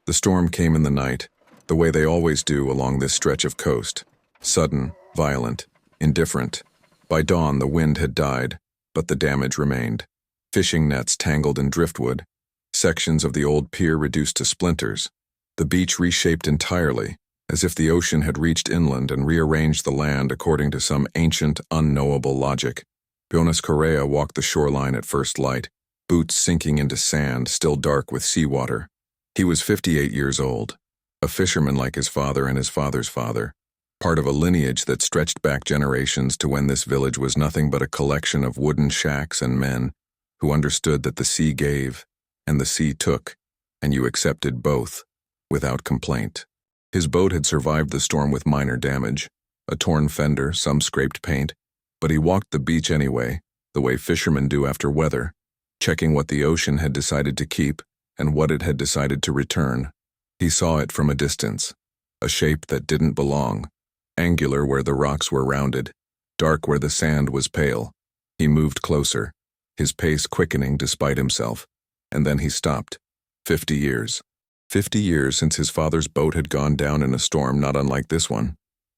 The storm came in the night, the way they always do along this stretch of coast. Sudden, violent, indifferent. By dawn, the wind had died, but the damage remained. Fishing nets tangled in driftwood, sections of the old pier reduced to splinters, the beach reshaped entirely, as if the ocean had reached inland and rearranged the land according to some ancient, unknowable logic. Jonas Correa walked the shoreline at first light, boots sinking into sand, still dark with seawater. He was 58 years old, a fisherman like his father and his father's father, part of a lineage that stretched back generations to when this village was nothing but a collection of wooden shacks and men who understood that the sea gave and the sea took, and you accepted both, without complaint. His boat had survived the storm with minor damage, a torn fender, some scraped paint, but he walked the beach anyway, the way fishermen do after weather, checking what the ocean had decided to keep and what it had decided to return. He saw it from a distance, a shape that didn't belong, angular where the rocks were rounded, dark where the sand was pale. He moved closer, his pace quickening despite himself, and then he stopped. 50 years. 50 years since his father's boat had gone down in a storm not unlike this one.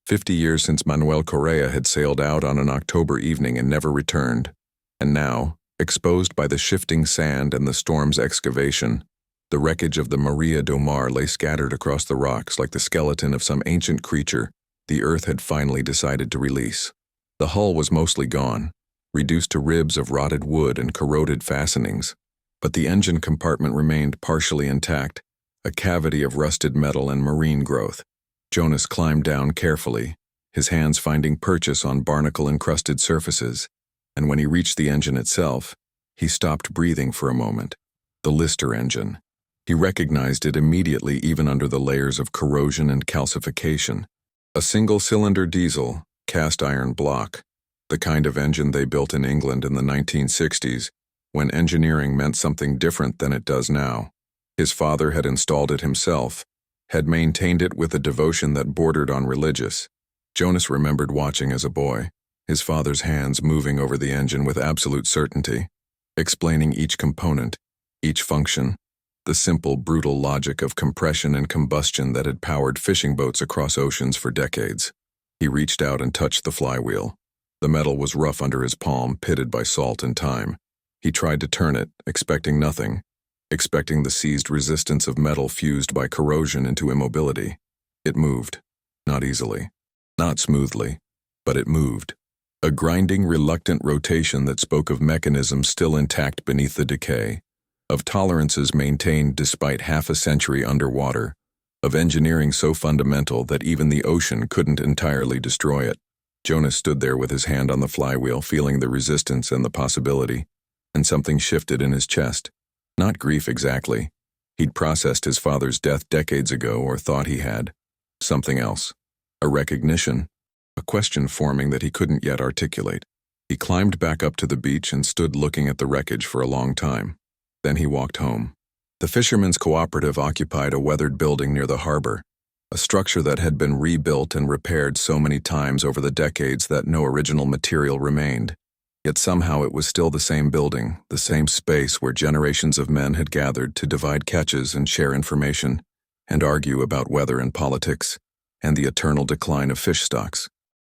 50 years since Manuel Correa had sailed out on an October evening and never returned. And now, exposed by the shifting sand and the storm's excavation, the wreckage of the Maria do Mar lay scattered across the rocks like the skeleton of some ancient creature the earth had finally decided to release. The hull was mostly gone, reduced to ribs of rotted wood and corroded fastenings, but the engine compartment remained partially intact, a cavity of rusted metal and marine growth. Jonas climbed down carefully, his hands finding purchase on barnacle-encrusted surfaces, and when he reached the engine itself, he stopped breathing for a moment. The Lister engine. He recognized it immediately even under the layers of corrosion and calcification. A single-cylinder diesel, cast-iron block, the kind of engine they built in England in the 1960s, when engineering meant something different than it does now. His father had installed it himself, had maintained it with a devotion that bordered on religious. Jonas remembered watching as a boy, his father's hands moving over the engine with absolute certainty, explaining each component, each function, the simple, brutal logic of compression and combustion that had powered fishing boats across oceans for decades. He reached out and touched the flywheel. The metal was rough under his palm, pitted by salt and time. He tried to turn it, expecting nothing, expecting the seized resistance of metal fused by corrosion into immobility. It moved. Not easily. Not smoothly. But it moved. A grinding, reluctant rotation that spoke of mechanisms still intact beneath the decay, of tolerances maintained despite half a century underwater, of engineering so fundamental that even the ocean couldn't entirely destroy it. Jonas stood there with his hand on the flywheel, feeling the resistance and the possibility, and something shifted in his chest. Not grief exactly. He'd processed his father's death decades ago, or thought he had. Something else. A recognition. A question forming that he couldn't yet articulate. He climbed back up to the beach and stood looking at the wreckage for a long time. Then he walked home. The Fishermen's Cooperative occupied a weathered building near the harbor, a structure that had been rebuilt and repaired so many times over the decades that no original material remained. Yet somehow it was still the same building, the same space where generations of men had gathered to divide catches and share information, and argue about weather and politics, and the eternal decline of fish stocks.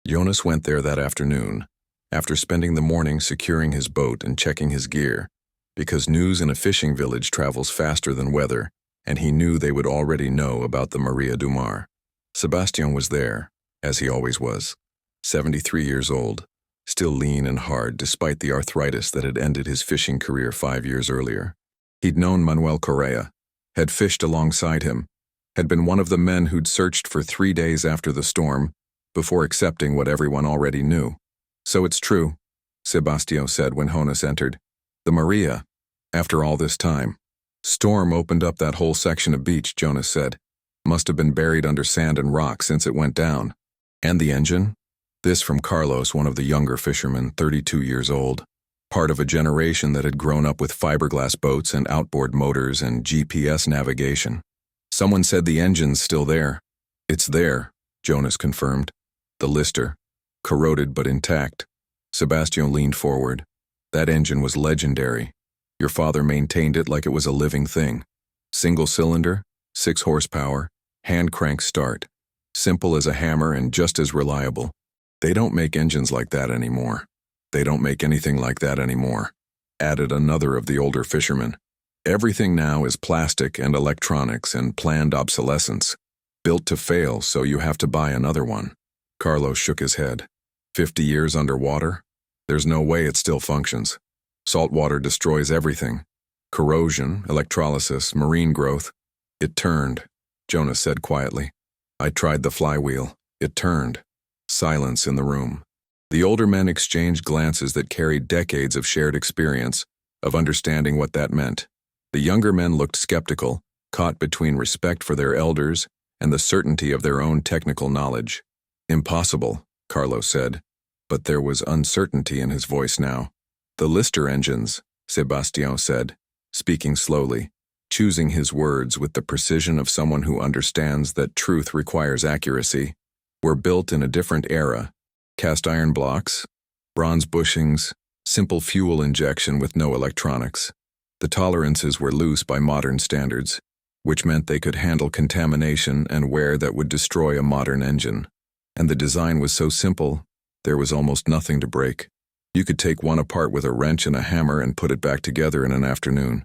Jonas went there that afternoon, after spending the morning securing his boat and checking his gear, because news in a fishing village travels faster than weather, and he knew they would already know about the Maria do Mar. Sebastian was there, as he always was, 73 years old, still lean and hard despite the arthritis that had ended his fishing career 5 years earlier. He'd known Manuel Correa, had fished alongside him, had been one of the men who'd searched for 3 days after the storm, before accepting what everyone already knew. "So it's true," Sebastian said when Jonas entered. "The Maria, after all this time." "Storm opened up that whole section of beach," Jonas said. "Must have been buried under sand and rock since it went down." "And the engine?" This from Carlos, one of the younger fishermen, 32 years old, part of a generation that had grown up with fiberglass boats and outboard motors and GPS navigation. "Someone said the engine's still there." "It's there," Jonas confirmed. The Lister, corroded but intact. Sebastian leaned forward. "That engine was legendary. Your father maintained it like it was a living thing. Single cylinder, 6 horsepower, hand crank start. Simple as a hammer and just as reliable. They don't make engines like that anymore. They don't make anything like that anymore, added another of the older fishermen. Everything now is plastic and electronics and planned obsolescence. Built to fail, so you have to buy another one. Carlos shook his head. 50 years underwater? There's no way it still functions. Salt water destroys everything. Corrosion, electrolysis, marine growth. It turned, Jonas said quietly. I tried the flywheel. It turned. Silence in the room. The older men exchanged glances that carried decades of shared experience, of understanding what that meant. The younger men looked skeptical, caught between respect for their elders and the certainty of their own technical knowledge. Impossible, Carlos said, but there was uncertainty in his voice now. The Lister engines, Sebastião said, speaking slowly, choosing his words with the precision of someone who understands that truth requires accuracy, were built in a different era. Cast iron blocks, bronze bushings, simple fuel injection with no electronics. The tolerances were loose by modern standards, which meant they could handle contamination and wear that would destroy a modern engine. And the design was so simple, there was almost nothing to break. You could take one apart with a wrench and a hammer and put it back together in an afternoon.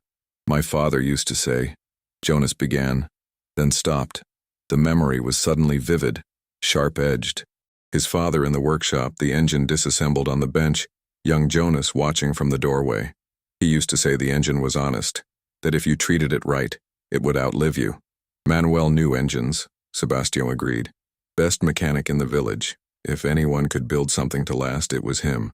My father used to say, Jonas began, then stopped. The memory was suddenly vivid, sharp-edged. His father in the workshop, the engine disassembled on the bench, young Jonas watching from the doorway. He used to say the engine was honest, that if you treated it right, it would outlive you. Manuel knew engines, Sebastião agreed. Best mechanic in the village. If anyone could build something to last, it was him.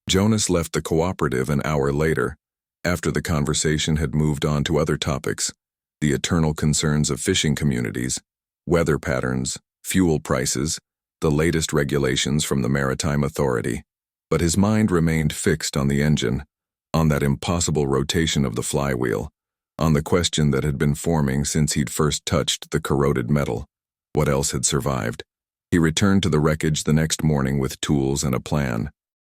Jonas left the cooperative an hour later, after the conversation had moved on to other topics, the eternal concerns of fishing communities, weather patterns, fuel prices, the latest regulations from the Maritime Authority. But his mind remained fixed on the engine, on that impossible rotation of the flywheel, on the question that had been forming since he'd first touched the corroded metal. What else had survived? He returned to the wreckage the next morning with tools and a plan.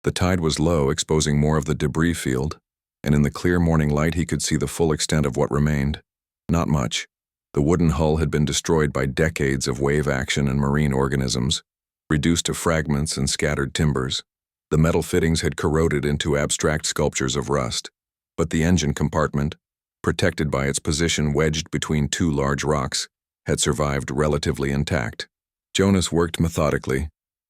The tide was low, exposing more of the debris field, and in the clear morning light he could see the full extent of what remained. Not much. The wooden hull had been destroyed by decades of wave action and marine organisms, reduced to fragments and scattered timbers. The metal fittings had corroded into abstract sculptures of rust, but the engine compartment, protected by its position wedged between two large rocks, had survived relatively intact. Jonas worked methodically,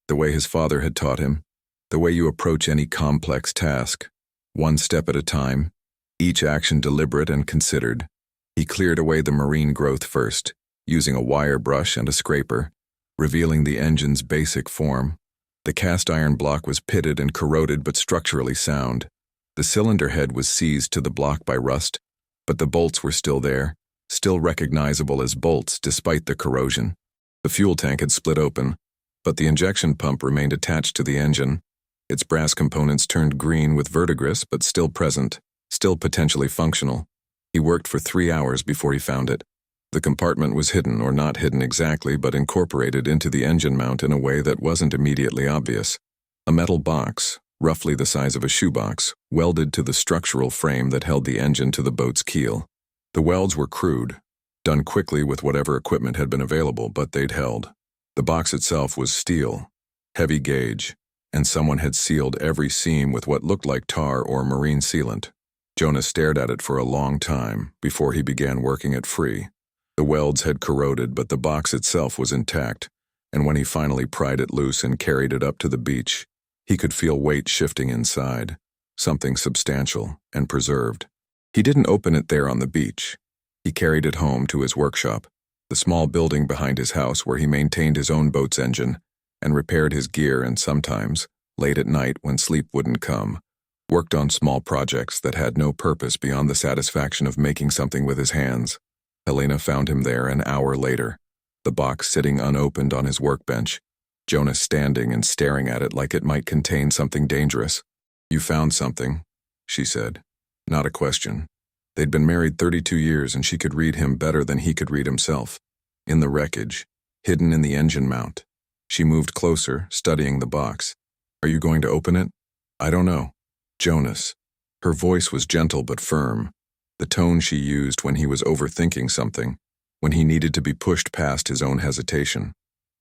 the way his father had taught him, the way you approach any complex task, one step at a time, each action deliberate and considered. He cleared away the marine growth first, using a wire brush and a scraper, revealing the engine's basic form. The cast iron block was pitted and corroded but structurally sound. The cylinder head was seized to the block by rust, but the bolts were still there, still recognizable as bolts despite the corrosion. The fuel tank had split open, but the injection pump remained attached to the engine. Its brass components turned green with verdigris, but still present, still potentially functional. He worked for 3 hours before he found it. The compartment was hidden, or not hidden exactly, but incorporated into the engine mount in a way that wasn't immediately obvious. A metal box, roughly the size of a shoebox, welded to the structural frame that held the engine to the boat's keel. The welds were crude, done quickly with whatever equipment had been available, but they'd held. The box itself was steel, heavy gauge, and someone had sealed every seam with what looked like tar or marine sealant. Jonas stared at it for a long time before he began working it free. The welds had corroded, but the box itself was intact, and when he finally pried it loose and carried it up to the beach, he could feel weight shifting inside, something substantial and preserved. He didn't open it there on the beach. He carried it home to his workshop, the small building behind his house where he maintained his own boat's engine and repaired his gear and sometimes, late at night when sleep wouldn't come, worked on small projects that had no purpose beyond the satisfaction of making something with his hands. Helena found him there an hour later, the box sitting unopened on his workbench, Jonas standing and staring at it like it might contain something dangerous. "You found something," she said. Not a question. They'd been married 32 years and she could read him better than he could read himself. In the wreckage, hidden in the engine mount. She moved closer, studying the box. "Are you going to open it?" "I don't know." "Jonas." Her voice was gentle but firm, the tone she used when he was overthinking something. when he needed to be pushed past his own hesitation.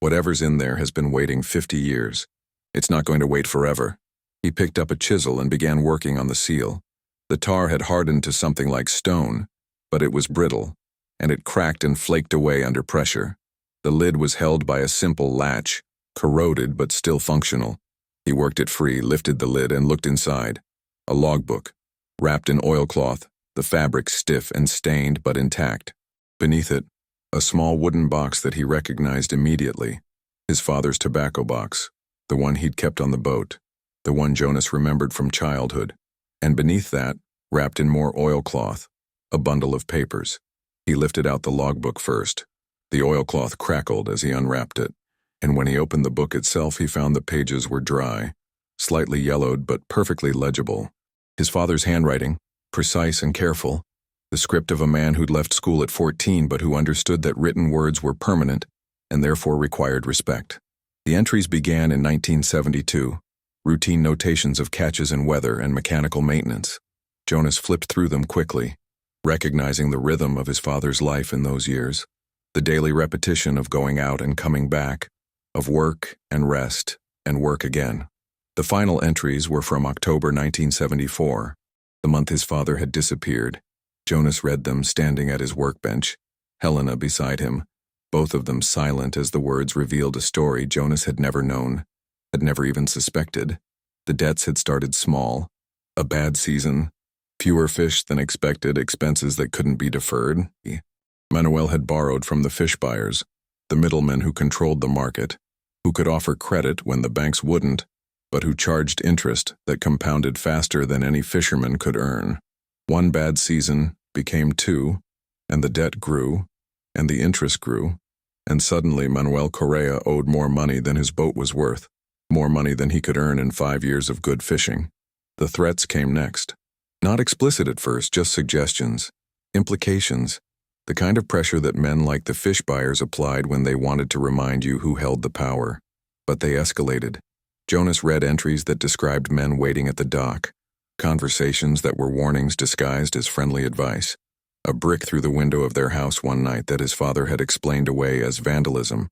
Whatever's in there has been waiting 50 years. It's not going to wait forever. He picked up a chisel and began working on the seal. The tar had hardened to something like stone, but it was brittle, and it cracked and flaked away under pressure. The lid was held by a simple latch, corroded but still functional. He worked it free, lifted the lid, and looked inside. A logbook, wrapped in oilcloth, the fabric stiff and stained but intact. Beneath it, a small wooden box that he recognized immediately. His father's tobacco box, the one he'd kept on the boat, the one Jonas remembered from childhood. And beneath that, wrapped in more oilcloth, a bundle of papers. He lifted out the logbook first. The oilcloth crackled as he unwrapped it, and when he opened the book itself, he found the pages were dry, slightly yellowed but perfectly legible. His father's handwriting, precise and careful, the script of a man who'd left school at 14 but who understood that written words were permanent and therefore required respect. The entries began in 1972, routine notations of catches in weather and mechanical maintenance. Jonas flipped through them quickly, recognizing the rhythm of his father's life in those years, the daily repetition of going out and coming back, of work and rest and work again. The final entries were from October 1974, the month his father had disappeared. Jonas read them standing at his workbench, Helena beside him, both of them silent as the words revealed a story Jonas had never known, had never even suspected. The debts had started small, a bad season, fewer fish than expected, expenses that couldn't be deferred. Manuel had borrowed from the fish buyers, the middlemen who controlled the market, who could offer credit when the banks wouldn't, but who charged interest that compounded faster than any fisherman could earn. One bad season became two, and the debt grew, and the interest grew, and suddenly Manuel Correa owed more money than his boat was worth, more money than he could earn in 5 years of good fishing. The threats came next. Not explicit at first, just suggestions, implications, the kind of pressure that men like the fish buyers applied when they wanted to remind you who held the power. But they escalated. Jonas read entries that described men waiting at the dock, conversations that were warnings disguised as friendly advice, a brick through the window of their house one night that his father had explained away as vandalism,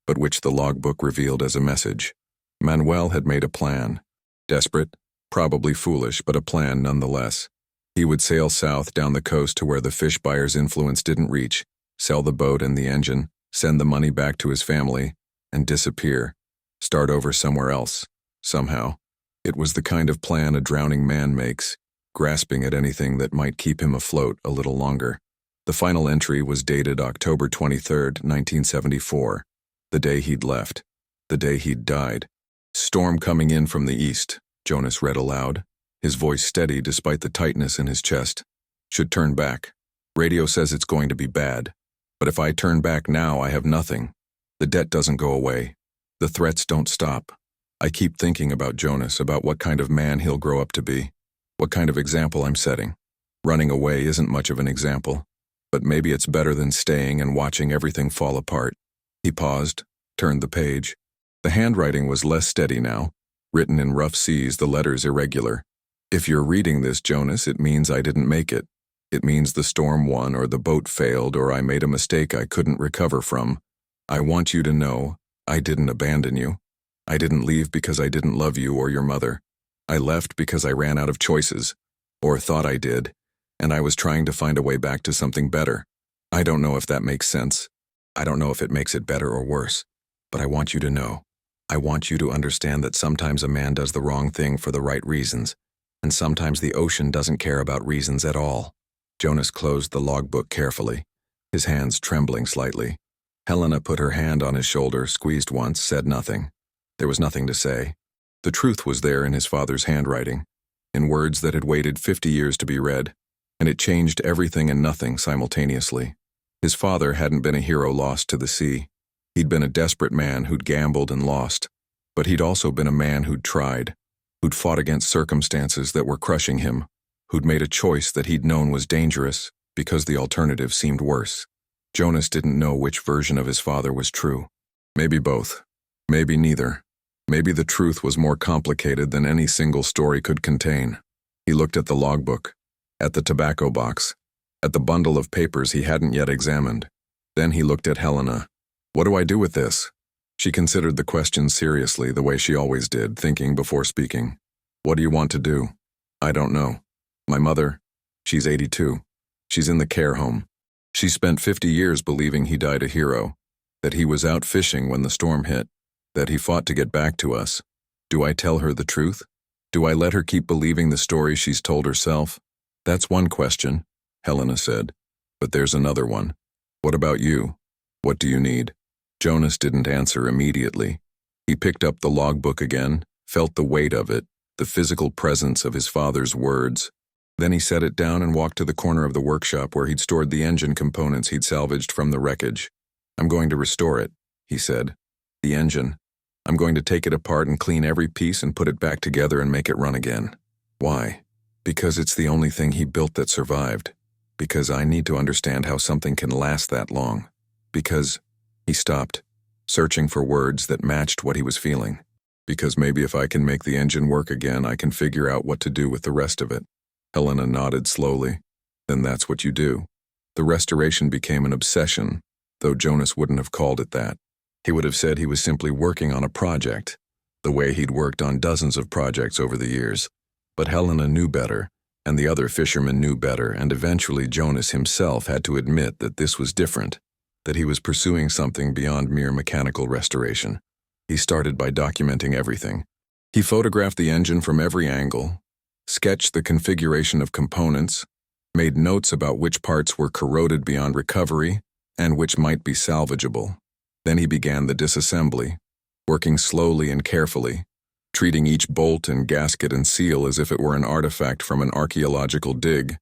but which the logbook revealed as a message. Manuel had made a plan. Desperate, probably foolish, but a plan nonetheless. He would sail south down the coast to where the fish buyer's influence didn't reach, sell the boat and the engine, send the money back to his family, and disappear. Start over somewhere else, somehow. It was the kind of plan a drowning man makes, grasping at anything that might keep him afloat a little longer. The final entry was dated October 23, 1974, the day he'd left, the day he'd died. Storm coming in from the east, Jonas read aloud, his voice steady despite the tightness in his chest. Should turn back. Radio says it's going to be bad. But if I turn back now, I have nothing. The debt doesn't go away. The threats don't stop. I keep thinking about Jonas, about what kind of man he'll grow up to be, what kind of example I'm setting. Running away isn't much of an example, but maybe it's better than staying and watching everything fall apart. He paused, turned the page. The handwriting was less steady now, written in rough seas, the letters irregular. If you're reading this, Jonas, it means I didn't make it. It means the storm won, or the boat failed, or I made a mistake I couldn't recover from. I want you to know I didn't abandon you. I didn't leave because I didn't love you or your mother. I left because I ran out of choices, or thought I did, and I was trying to find a way back to something better. I don't know if that makes sense. I don't know if it makes it better or worse, but I want you to know. I want you to understand that sometimes a man does the wrong thing for the right reasons, and sometimes the ocean doesn't care about reasons at all. Jonas closed the logbook carefully, his hands trembling slightly. Helena put her hand on his shoulder, squeezed once, said nothing. There was nothing to say. The truth was there in his father's handwriting, in words that had waited 50 years to be read, and it changed everything and nothing simultaneously. His father hadn't been a hero lost to the sea. He'd been a desperate man who'd gambled and lost, but he'd also been a man who'd tried, who'd fought against circumstances that were crushing him, who'd made a choice that he'd known was dangerous because the alternative seemed worse. Jonas didn't know which version of his father was true. Maybe both. Maybe neither. Maybe the truth was more complicated than any single story could contain. He looked at the logbook, at the tobacco box, at the bundle of papers he hadn't yet examined. Then he looked at Helena. What do I do with this? She considered the question seriously, the way she always did, thinking before speaking. What do you want to do? I don't know. My mother, she's 82. She's in the care home. She spent 50 years believing he died a hero, that he was out fishing when the storm hit, that he fought to get back to us. Do I tell her the truth? Do I let her keep believing the story she's told herself? That's one question, Helena said. But there's another one. What about you? What do you need? Jonas didn't answer immediately. He picked up the logbook again, felt the weight of it, the physical presence of his father's words. Then he set it down and walked to the corner of the workshop where he'd stored the engine components he'd salvaged from the wreckage. I'm going to restore it, he said. The engine. I'm going to take it apart and clean every piece and put it back together and make it run again. Why? Because it's the only thing he built that survived. Because I need to understand how something can last that long. Because... He stopped, searching for words that matched what he was feeling. Because maybe if I can make the engine work again, I can figure out what to do with the rest of it. Helena nodded slowly. Then that's what you do. The restoration became an obsession, though Jonas wouldn't have called it that. He would have said he was simply working on a project, the way he'd worked on dozens of projects over the years. But Helena knew better, and the other fishermen knew better, and eventually Jonas himself had to admit that this was different, that he was pursuing something beyond mere mechanical restoration. He started by documenting everything. He photographed the engine from every angle, sketched the configuration of components, made notes about which parts were corroded beyond recovery and which might be salvageable. Then he began the disassembly, working slowly and carefully, treating each bolt and gasket and seal as if it were an artifact from an archaeological dig,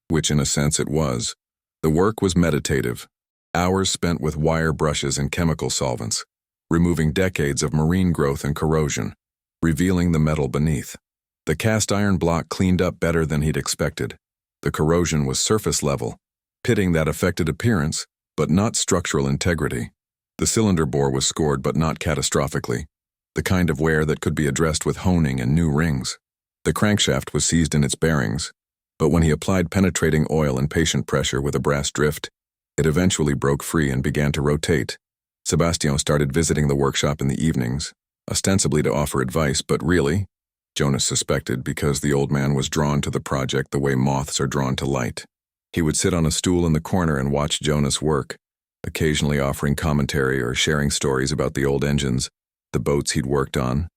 which in a sense it was. The work was meditative. Hours spent with wire brushes and chemical solvents, removing decades of marine growth and corrosion, revealing the metal beneath. The cast iron block cleaned up better than he'd expected. The corrosion was surface level, pitting that affected appearance, but not structural integrity. The cylinder bore was scored, but not catastrophically, the kind of wear that could be addressed with honing and new rings. The crankshaft was seized in its bearings, but when he applied penetrating oil and patient pressure with a brass drift, it eventually broke free and began to rotate. Sebastian started visiting the workshop in the evenings, ostensibly to offer advice, but really, Jonas suspected, because the old man was drawn to the project the way moths are drawn to light. He would sit on a stool in the corner and watch Jonas work, occasionally offering commentary or sharing stories about the old engines, the boats he'd worked on,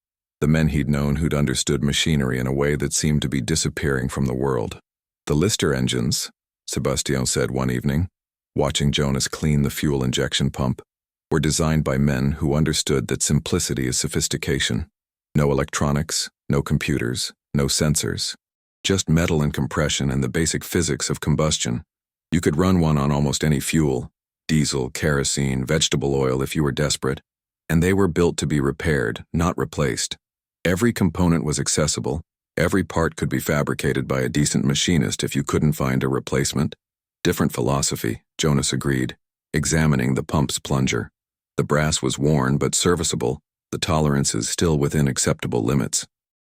the men he'd known who'd understood machinery in a way that seemed to be disappearing from the world. The Lister engines, Sebastian said one evening, watching Jonas clean the fuel injection pump, were designed by men who understood that simplicity is sophistication. No electronics, no computers, no sensors. Just metal and compression and the basic physics of combustion. You could run one on almost any fuel, diesel, kerosene, vegetable oil if you were desperate, and they were built to be repaired, not replaced. Every component was accessible, every part could be fabricated by a decent machinist if you couldn't find a replacement. Different philosophy, Jonas agreed, examining the pump's plunger. The brass was worn but serviceable, the tolerances still within acceptable limits.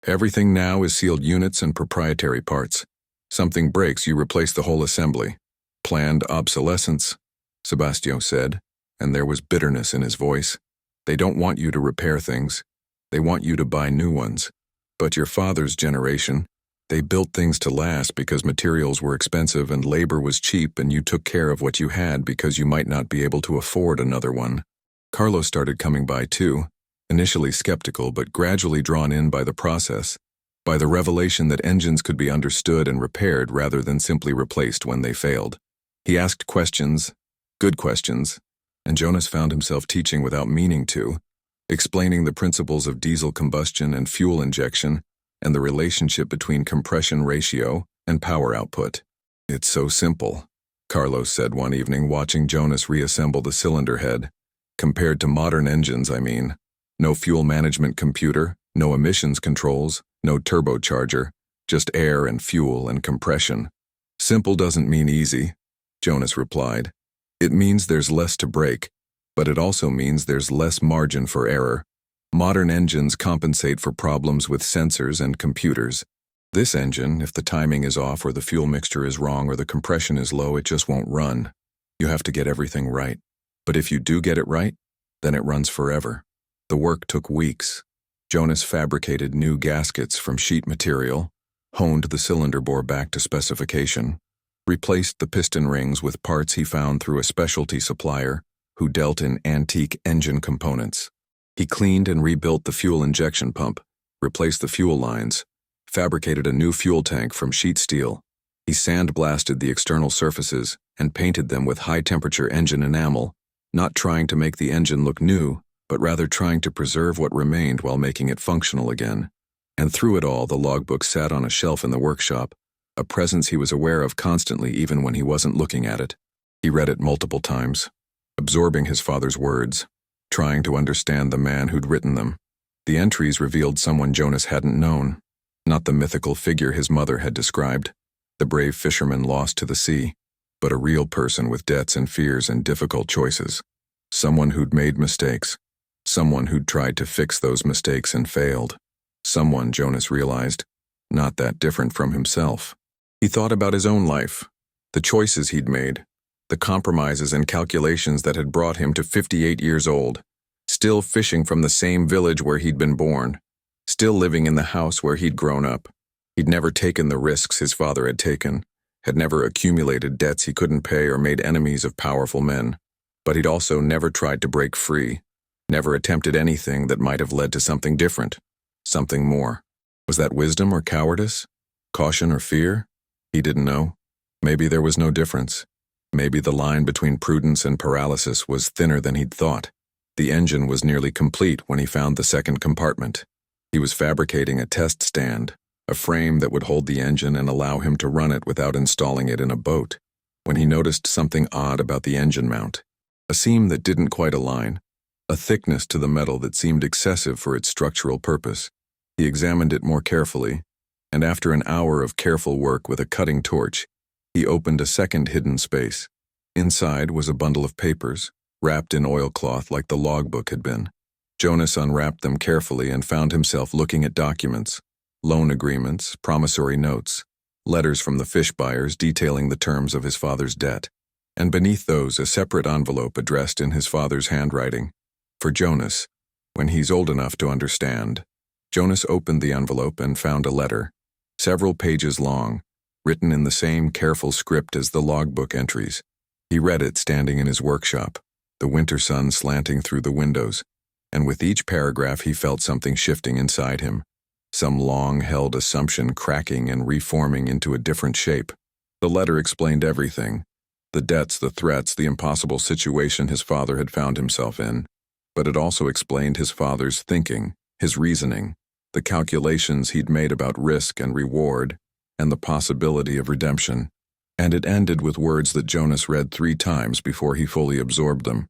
Everything now is sealed units and proprietary parts. Something breaks, you replace the whole assembly. Planned obsolescence, Sebastian said, and there was bitterness in his voice. They don't want you to repair things. They want you to buy new ones. But your father's generation, they built things to last because materials were expensive and labor was cheap, and you took care of what you had because you might not be able to afford another one. Carlos started coming by too, initially skeptical but gradually drawn in by the process, by the revelation that engines could be understood and repaired rather than simply replaced when they failed. He asked questions, good questions, and Jonas found himself teaching without meaning to, explaining the principles of diesel combustion and fuel injection and the relationship between compression ratio and power output. It's so simple, Carlos said one evening watching Jonas reassemble the cylinder head. Compared to modern engines, I mean. No fuel management computer, no emissions controls, no turbocharger, just air and fuel and compression. Simple doesn't mean easy, Jonas replied. It means there's less to break, but it also means there's less margin for error. Modern engines compensate for problems with sensors and computers. This engine, if the timing is off or the fuel mixture is wrong or the compression is low, it just won't run. You have to get everything right. But if you do get it right, then it runs forever. The work took weeks. Jonas fabricated new gaskets from sheet material, honed the cylinder bore back to specification, replaced the piston rings with parts he found through a specialty supplier who dealt in antique engine components. He cleaned and rebuilt the fuel injection pump, replaced the fuel lines, fabricated a new fuel tank from sheet steel. He sandblasted the external surfaces and painted them with high-temperature engine enamel, not trying to make the engine look new, but rather trying to preserve what remained while making it functional again. And through it all, the logbook sat on a shelf in the workshop, a presence he was aware of constantly even when he wasn't looking at it. He read it multiple times, absorbing his father's words, trying to understand the man who'd written them. The entries revealed someone Jonas hadn't known, not the mythical figure his mother had described, the brave fisherman lost to the sea, but a real person with debts and fears and difficult choices. Someone who'd made mistakes. Someone who'd tried to fix those mistakes and failed. Someone, Jonas realized, not that different from himself. He thought about his own life, the choices he'd made, the compromises and calculations that had brought him to 58 years old, still fishing from the same village where he'd been born, still living in the house where he'd grown up. He'd never taken the risks his father had taken, had never accumulated debts he couldn't pay or made enemies of powerful men. But he'd also never tried to break free, never attempted anything that might have led to something different, something more. Was that wisdom or cowardice? Caution or fear? He didn't know. Maybe there was no difference. Maybe the line between prudence and paralysis was thinner than he'd thought. The engine was nearly complete when he found the second compartment. He was fabricating a test stand, a frame that would hold the engine and allow him to run it without installing it in a boat, when he noticed something odd about the engine mount. A seam that didn't quite align, a thickness to the metal that seemed excessive for its structural purpose. He examined it more carefully, and after an hour of careful work with a cutting torch, he opened a second hidden space. Inside was a bundle of papers, wrapped in oilcloth like the logbook had been. Jonas unwrapped them carefully and found himself looking at documents, loan agreements, promissory notes, letters from the fish buyers detailing the terms of his father's debt, and beneath those a separate envelope addressed in his father's handwriting. For Jonas, when he's old enough to understand. Jonas opened the envelope and found a letter, several pages long, written in the same careful script as the logbook entries. He read it standing in his workshop, the winter sun slanting through the windows, and with each paragraph he felt something shifting inside him, some long-held assumption cracking and reforming into a different shape. The letter explained everything, the debts, the threats, the impossible situation his father had found himself in. But it also explained his father's thinking, his reasoning, the calculations he'd made about risk and reward, and the possibility of redemption. And it ended with words that Jonas read 3 times before he fully absorbed them.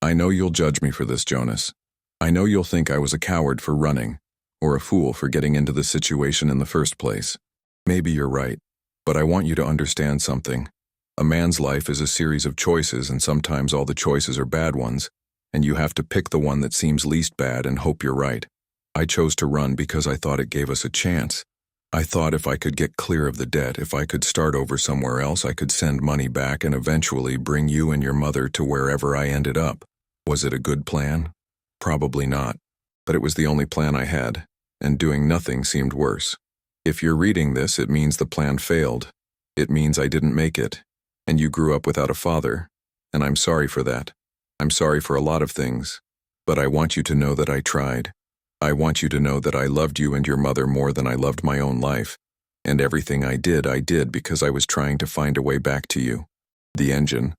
I know you'll judge me for this, Jonas. I know you'll think I was a coward for running, or a fool for getting into this situation in the first place. Maybe you're right, but I want you to understand something. A man's life is a series of choices, and sometimes all the choices are bad ones, and you have to pick the one that seems least bad and hope you're right. I chose to run because I thought it gave us a chance. I thought if I could get clear of the debt, if I could start over somewhere else, I could send money back and eventually bring you and your mother to wherever I ended up. Was it a good plan? Probably not. But it was the only plan I had, and doing nothing seemed worse. If you're reading this, it means the plan failed. It means I didn't make it, and you grew up without a father, and I'm sorry for that. I'm sorry for a lot of things, but I want you to know that I tried. I want you to know that I loved you and your mother more than I loved my own life, and everything I did because I was trying to find a way back to you. The engine.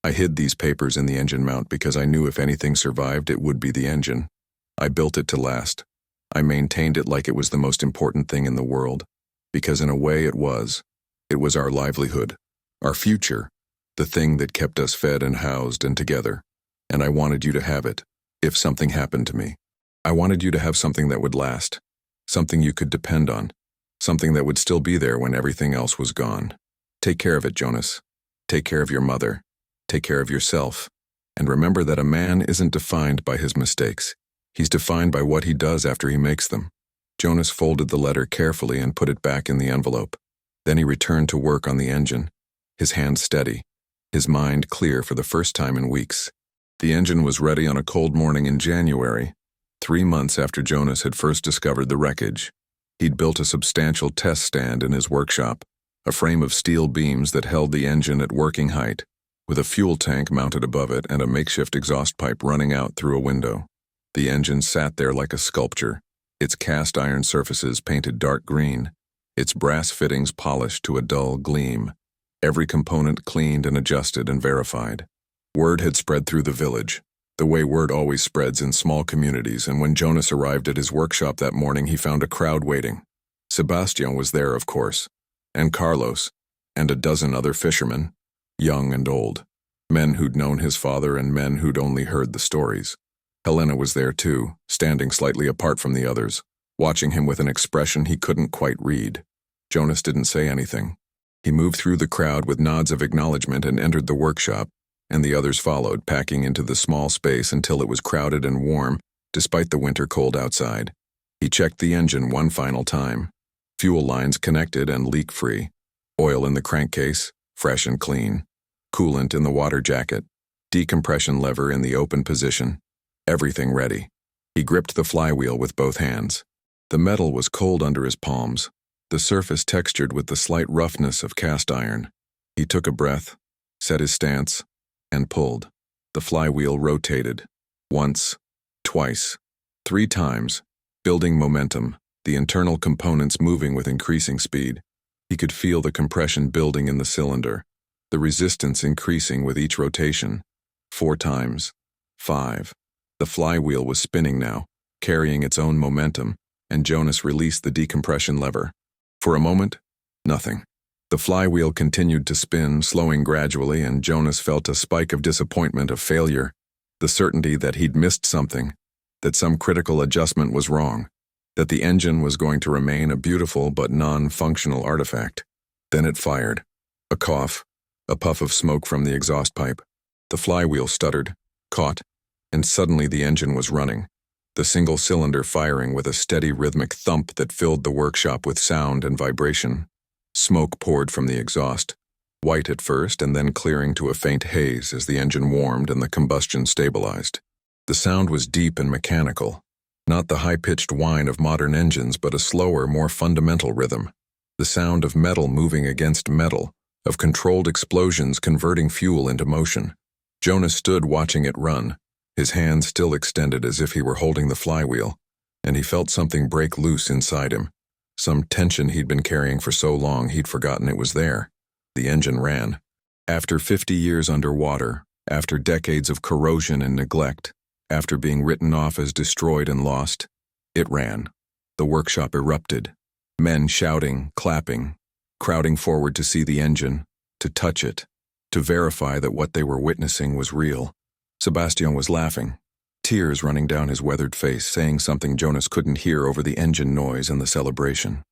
I hid these papers in the engine mount because I knew if anything survived, it would be the engine. I built it to last. I maintained it like it was the most important thing in the world, because in a way it was. It was our livelihood, our future, the thing that kept us fed and housed and together. And I wanted you to have it, if something happened to me. I wanted you to have something that would last, something you could depend on, something that would still be there when everything else was gone. Take care of it, Jonas. Take care of your mother. Take care of yourself. And remember that a man isn't defined by his mistakes. He's defined by what he does after he makes them. Jonas folded the letter carefully and put it back in the envelope. Then he returned to work on the engine, his hand steady, his mind clear for the first time in weeks. The engine was ready on a cold morning in January, 3 months after Jonas had first discovered the wreckage. He'd built a substantial test stand in his workshop, a frame of steel beams that held the engine at working height, with a fuel tank mounted above it and a makeshift exhaust pipe running out through a window. The engine sat there like a sculpture, its cast iron surfaces painted dark green, its brass fittings polished to a dull gleam, every component cleaned and adjusted and verified. Word had spread through the village, the way word always spreads in small communities, and when Jonas arrived at his workshop that morning, he found a crowd waiting. Sebastian was there, of course, and Carlos, and a dozen other fishermen, young and old, men who'd known his father and men who'd only heard the stories. Helena was there too, standing slightly apart from the others, watching him with an expression he couldn't quite read. Jonas didn't say anything. He moved through the crowd with nods of acknowledgement and entered the workshop, and the others followed, packing into the small space until it was crowded and warm, despite the winter cold outside. He checked the engine one final time. Fuel lines connected and leak-free. Oil in the crankcase, fresh and clean. Coolant in the water jacket. Decompression lever in the open position. Everything ready. He gripped the flywheel with both hands. The metal was cold under his palms, the surface textured with the slight roughness of cast iron. He took a breath, set his stance, and pulled. The flywheel rotated. Once, twice, 3 times, building momentum, the internal components moving with increasing speed. He could feel the compression building in the cylinder, the resistance increasing with each rotation. 4 times. 5. The flywheel was spinning now, carrying its own momentum, and Jonas released the decompression lever. For a moment, nothing. The flywheel continued to spin, slowing gradually, and Jonas felt a spike of disappointment, of failure, the certainty that he'd missed something, that some critical adjustment was wrong, that the engine was going to remain a beautiful but non-functional artifact. Then it fired. A cough, a puff of smoke from the exhaust pipe. The flywheel stuttered, caught, and suddenly the engine was running, the single cylinder firing with a steady rhythmic thump that filled the workshop with sound and vibration. Smoke poured from the exhaust, white at first and then clearing to a faint haze as the engine warmed and the combustion stabilized. The sound was deep and mechanical, not the high-pitched whine of modern engines, but a slower, more fundamental rhythm. The sound of metal moving against metal, of controlled explosions converting fuel into motion. Jonas stood watching it run, his hands still extended as if he were holding the flywheel, and he felt something break loose inside him. Some tension he'd been carrying for so long he'd forgotten it was there. The engine ran. After 50 years underwater, after decades of corrosion and neglect, after being written off as destroyed and lost, it ran. The workshop erupted. Men shouting, clapping, crowding forward to see the engine, to touch it, to verify that what they were witnessing was real. Sebastian was laughing, tears running down his weathered face, saying something Jonas couldn't hear over the engine noise and the celebration.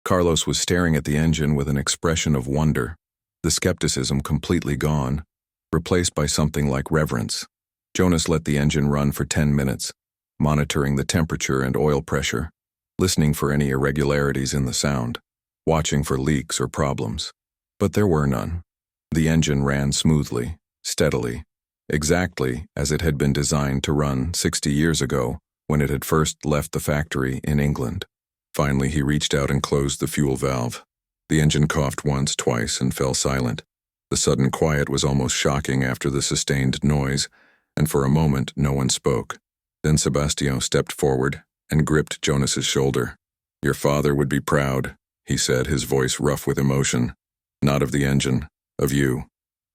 Carlos was staring at the engine with an expression of wonder, the skepticism completely gone, replaced by something like reverence. Jonas let the engine run for 10 minutes, monitoring the temperature and oil pressure, listening for any irregularities in the sound, watching for leaks or problems. But there were none. The engine ran smoothly, steadily, exactly as it had been designed to run 60 years ago when it had first left the factory in England. Finally, he reached out and closed the fuel valve. The engine coughed once, twice, and fell silent. The sudden quiet was almost shocking after the sustained noise, and for a moment no one spoke. Then Sebastian stepped forward and gripped Jonas's shoulder. "Your father would be proud," he said, his voice rough with emotion. "Not of the engine, of you."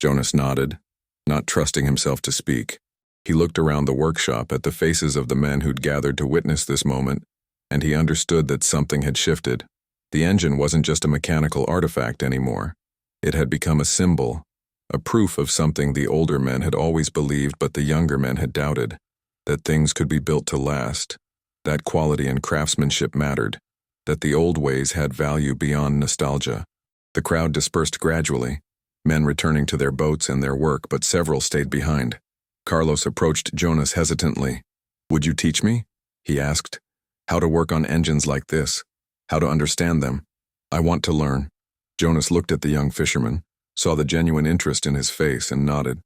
Jonas nodded, not trusting himself to speak. He looked around the workshop at the faces of the men who'd gathered to witness this moment, and he understood that something had shifted. The engine wasn't just a mechanical artifact anymore. It had become a symbol, a proof of something the older men had always believed but the younger men had doubted, that things could be built to last, that quality and craftsmanship mattered, that the old ways had value beyond nostalgia. The crowd dispersed gradually, men returning to their boats and their work, but several stayed behind. Carlos approached Jonas hesitantly. "Would you teach me?" he asked. "How to work on engines like this, how to understand them. I want to learn." Jonas looked at the young fisherman, saw the genuine interest in his face, and nodded.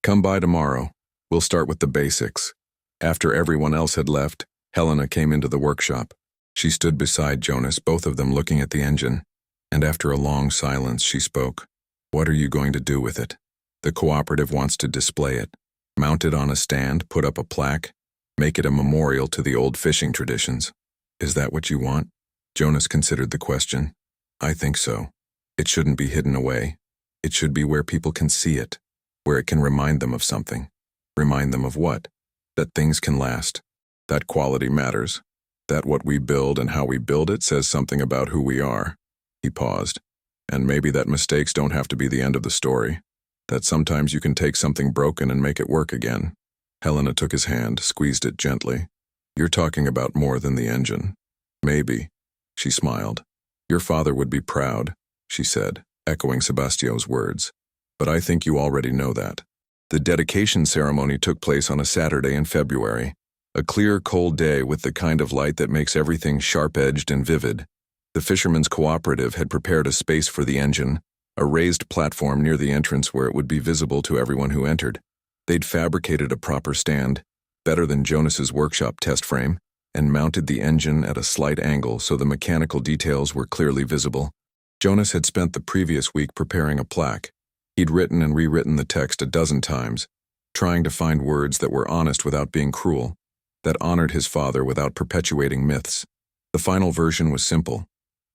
"Come by tomorrow. We'll start with the basics. After everyone else had left, Helena came into the workshop. She stood beside Jonas, both of them looking at the engine, and after a long silence she spoke. What are you going to do with it? The cooperative wants to display it. Mount it on a stand, put up a plaque, make it a memorial to the old fishing traditions. Is that what you want? Jonas considered the question. I think so. It shouldn't be hidden away. It should be where people can see it, where it can remind them of something. Remind them of what? That things can last. That quality matters. That what we build and how we build it says something about who we are. He paused. And maybe that mistakes don't have to be the end of the story. That sometimes you can take something broken and make it work again. Helena took his hand, squeezed it gently. You're talking about more than the engine. Maybe. She smiled. Your father would be proud, she said, echoing Sebastian's words. But I think you already know that. The dedication ceremony took place on a Saturday in February. A clear, cold day with the kind of light that makes everything sharp-edged and vivid. The Fisherman's Cooperative had prepared a space for the engine, a raised platform near the entrance where it would be visible to everyone who entered. They'd fabricated a proper stand, better than Jonas's workshop test frame, and mounted the engine at a slight angle so the mechanical details were clearly visible. Jonas had spent the previous week preparing a plaque. He'd written and rewritten the text a dozen times, trying to find words that were honest without being cruel, that honored his father without perpetuating myths. The final version was simple.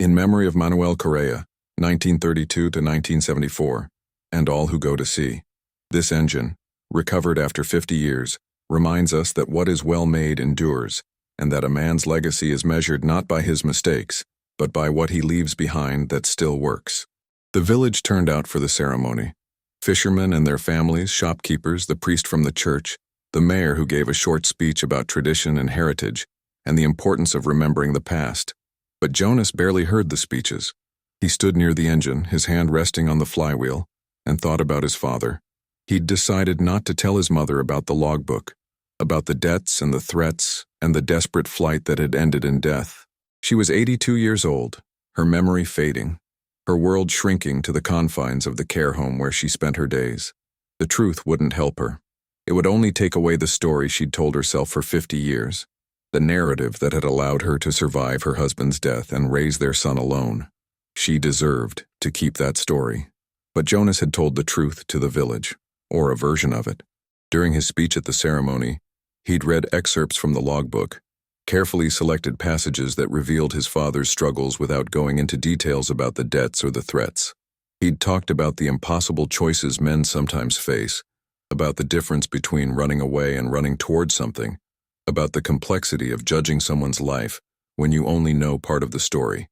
In memory of Manuel Correa, 1932 to 1974, and all who go to sea. This engine, recovered after 50 years, reminds us that what is well made endures, and that a man's legacy is measured not by his mistakes, but by what he leaves behind that still works. The village turned out for the ceremony. Fishermen and their families, shopkeepers, the priest from the church, the mayor who gave a short speech about tradition and heritage, and the importance of remembering the past. But Jonas barely heard the speeches. He stood near the engine, his hand resting on the flywheel, and thought about his father. He'd decided not to tell his mother about the logbook, about the debts and the threats and the desperate flight that had ended in death. She was 82 years old, her memory fading, her world shrinking to the confines of the care home where she spent her days. The truth wouldn't help her. It would only take away the story she'd told herself for 50 years, the narrative that had allowed her to survive her husband's death and raise their son alone. She deserved to keep that story. But Jonas had told the truth to the village, or a version of it. During his speech at the ceremony, he'd read excerpts from the logbook, carefully selected passages that revealed his father's struggles without going into details about the debts or the threats. He'd talked about the impossible choices men sometimes face, about the difference between running away and running towards something, about the complexity of judging someone's life when you only know part of the story.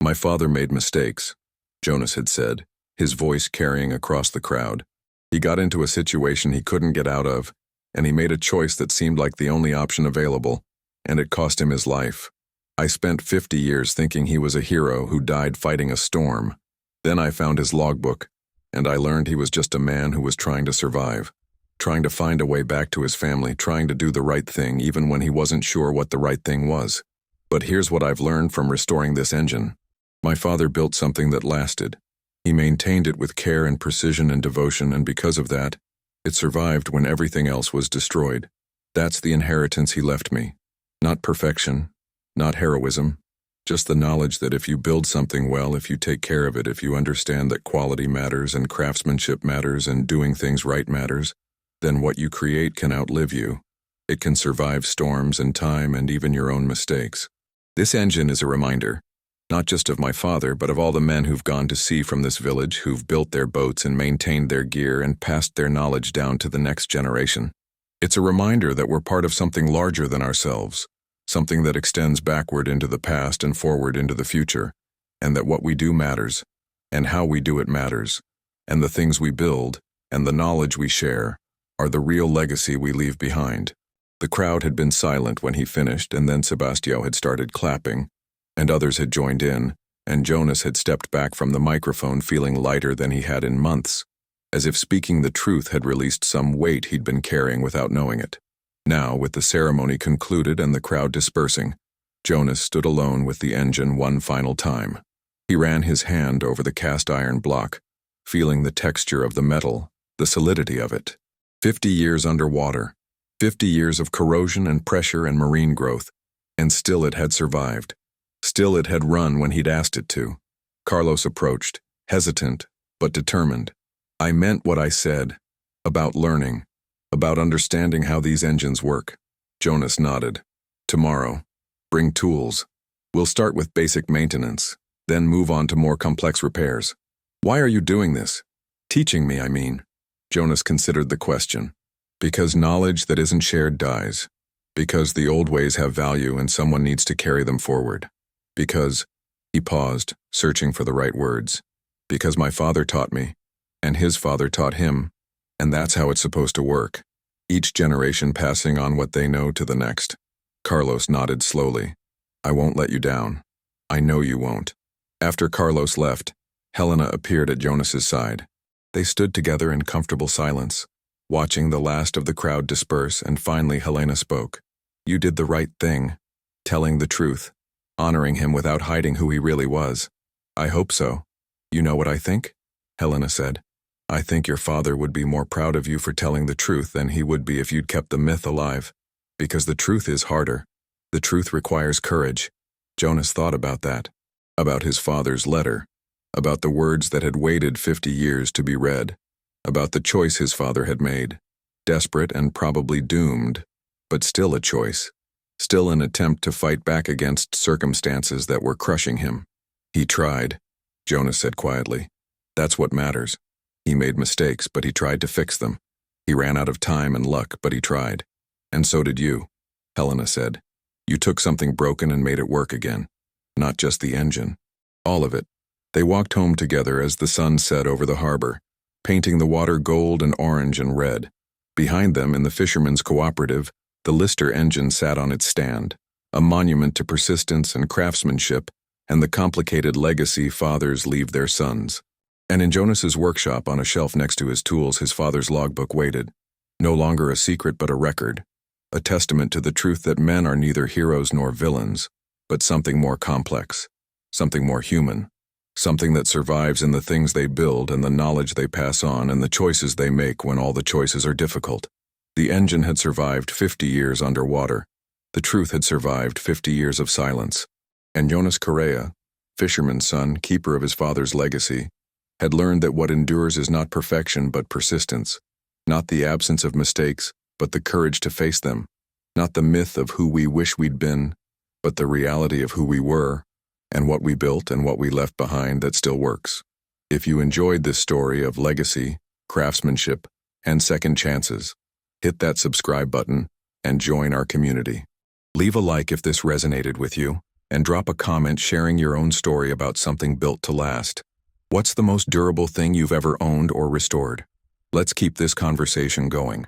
My father made mistakes, Jonas had said, his voice carrying across the crowd. He got into a situation he couldn't get out of, and he made a choice that seemed like the only option available, and it cost him his life. I spent 50 years thinking he was a hero who died fighting a storm. Then I found his logbook, and I learned he was just a man who was trying to survive, trying to find a way back to his family, trying to do the right thing even when he wasn't sure what the right thing was. But here's what I've learned from restoring this engine. My father built something that lasted. He maintained it with care and precision and devotion, and because of that, it survived when everything else was destroyed. That's the inheritance he left me. Not perfection, not heroism, just the knowledge that if you build something well, if you take care of it, if you understand that quality matters and craftsmanship matters and doing things right matters, then what you create can outlive you. It can survive storms and time and even your own mistakes. This engine is a reminder, not just of my father, but of all the men who've gone to sea from this village, who've built their boats and maintained their gear and passed their knowledge down to the next generation. It's a reminder that we're part of something larger than ourselves, something that extends backward into the past and forward into the future, and that what we do matters, and how we do it matters, and the things we build, and the knowledge we share, are the real legacy we leave behind. The crowd had been silent when he finished, and then Sebastian had started clapping, and others had joined in, and Jonas had stepped back from the microphone feeling lighter than he had in months, as if speaking the truth had released some weight he'd been carrying without knowing it. Now, with the ceremony concluded and the crowd dispersing, Jonas stood alone with the engine one final time. He ran his hand over the cast iron block, feeling the texture of the metal, the solidity of it. 50 years underwater, 50 years of corrosion and pressure and marine growth, and still it had survived. Still it had run when he'd asked it to. Carlos approached, hesitant, but determined. I meant what I said. About learning. About understanding how these engines work. Jonas nodded. Tomorrow. Bring tools. We'll start with basic maintenance, then move on to more complex repairs. Why are you doing this? Teaching me, I mean. Jonas considered the question. Because knowledge that isn't shared dies. Because the old ways have value and someone needs to carry them forward. Because, he paused, searching for the right words. Because my father taught me, and his father taught him, and that's how it's supposed to work. Each generation passing on what they know to the next. Carlos nodded slowly. I won't let you down. I know you won't. After Carlos left, Helena appeared at Jonas's side. They stood together in comfortable silence, watching the last of the crowd disperse, and finally Helena spoke. You did the right thing, telling the truth, honoring him without hiding who he really was. I hope so. You know what I think? Helena said. I think your father would be more proud of you for telling the truth than he would be if you'd kept the myth alive. Because the truth is harder. The truth requires courage. Jonas thought about that. About his father's letter. About the words that had waited 50 years to be read. About the choice his father had made. Desperate and probably doomed, but still a choice. Still an attempt to fight back against circumstances that were crushing him. He tried, Jonas said quietly. That's what matters. He made mistakes, but he tried to fix them. He ran out of time and luck, but he tried. And so did you, Helena said. You took something broken and made it work again. Not just the engine. All of it. They walked home together as the sun set over the harbor, painting the water gold and orange and red. Behind them, in the Fisherman's Cooperative, the Lister engine sat on its stand, a monument to persistence and craftsmanship and the complicated legacy fathers leave their sons. And in Jonas's workshop, on a shelf next to his tools, his father's logbook waited. No longer a secret, but a record. A testament to the truth that men are neither heroes nor villains, but something more complex, something more human, something that survives in the things they build and the knowledge they pass on and the choices they make when all the choices are difficult. The engine had survived 50 years underwater. The truth had survived 50 years of silence. And Jonas Correa, fisherman's son, keeper of his father's legacy, had learned that what endures is not perfection but persistence, not the absence of mistakes, but the courage to face them, not the myth of who we wish we'd been, but the reality of who we were, and what we built and what we left behind that still works. If you enjoyed this story of legacy, craftsmanship, and second chances, hit that subscribe button and join our community. Leave a like if this resonated with you, and drop a comment sharing your own story about something built to last. What's the most durable thing you've ever owned or restored? Let's keep this conversation going.